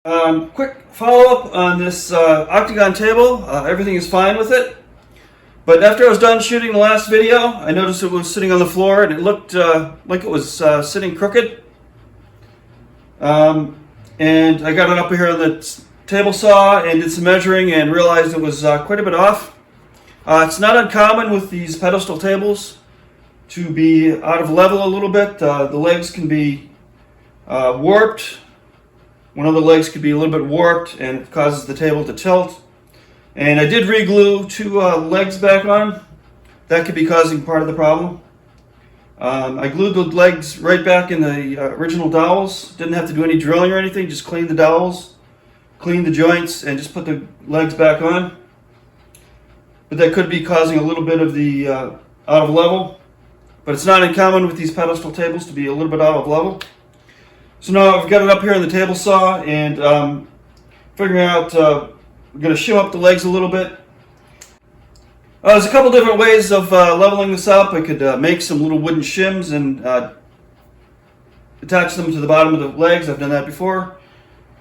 Quick follow-up on this Octagon table. Everything is fine with it. But after I was done shooting the last video, I noticed it was sitting on the floor and it looked like it was sitting crooked. And I got it up here on the table saw and did some measuring and realized it was quite a bit off. It's not uncommon with these pedestal tables to be out of level a little bit. The legs can be warped. One of the legs could be a little bit warped and it causes the table to tilt. And I did re-glue two legs back on. That could be causing part of the problem. I glued the legs right back in the original dowels. Didn't have to do any drilling or anything, just clean the dowels, clean the joints, and just put the legs back on. But that could be causing a little bit of the out of level. But it's not uncommon with these pedestal tables to be a little bit out of level. So now I've got it up here on the table saw and figuring out, we're going to shim up the legs a little bit. There's a couple different ways of leveling this up. I could make some little wooden shims and attach them to the bottom of the legs. I've done that before.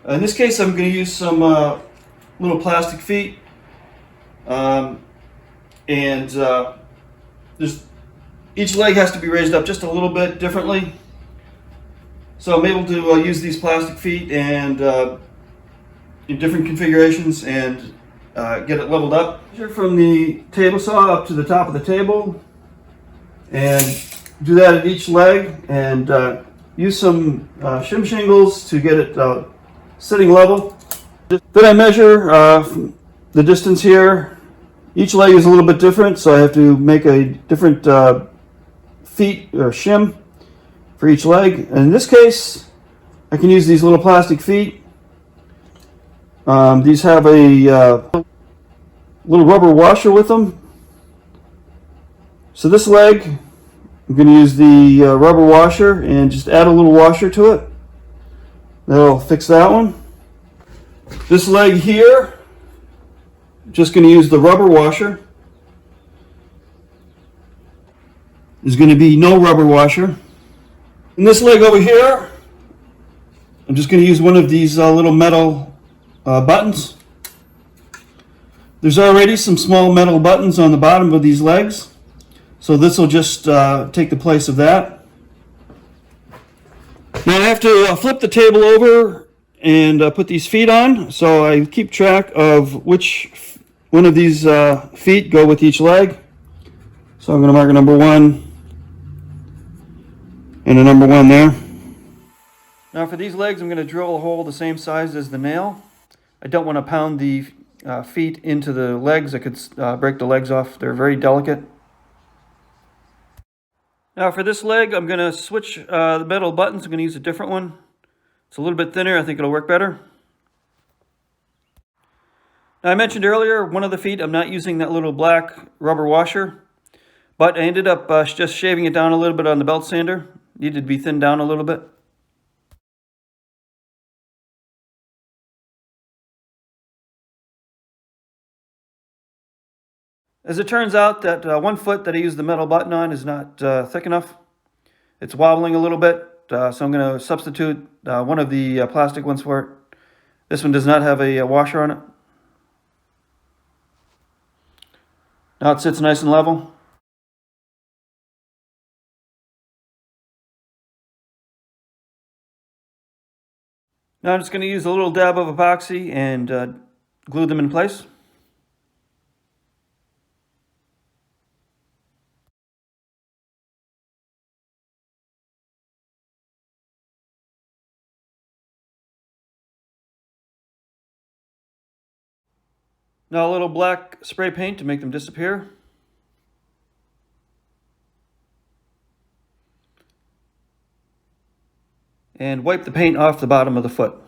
In this case, I'm going to use some little plastic feet. Each leg has to be raised up just a little bit differently. So I'm able to use these plastic feet and in different configurations and get it leveled up. From the table saw up to the top of the table and do that at each leg and use some shim shingles to get it sitting level. Then I measure the distance here. Each leg is a little bit different, so I have to make a different feet or shim for each leg. And in this case, I can use these little plastic feet. These have a little rubber washer with them. So this leg, I'm going to use the rubber washer and just add a little washer to it. That'll fix that one. This leg here, just going to use the rubber washer. There's going to be no rubber washer. And this leg over here, I'm just going to use one of these little metal buttons. There's already some small metal buttons on the bottom of these legs, so this will just take the place of that. Now I have to flip the table over and put these feet on, so I keep track of which one of these feet go with each leg. So I'm going to mark a number 1 and a number 1 there. Now for these legs, I'm going to drill a hole the same size as the nail. I don't want to pound the feet into the legs. I could break the legs off. They're very delicate. Now for this leg, I'm going to switch the metal buttons. I'm going to use a different one. It's a little bit thinner. I think it'll work better. Now I mentioned earlier, one of the feet, I'm not using that little black rubber washer, but I ended up just shaving it down a little bit on the belt sander. Needed to be thinned down a little bit. As it turns out, that one foot that I used the metal button on is not thick enough. It's wobbling a little bit, so I'm going to substitute one of the plastic ones for it. This one does not have a washer on it. Now it sits nice and level. Now I'm just going to use a little dab of epoxy and glue them in place. Now a little black spray paint to make them disappear. And wipe the paint off the bottom of the foot.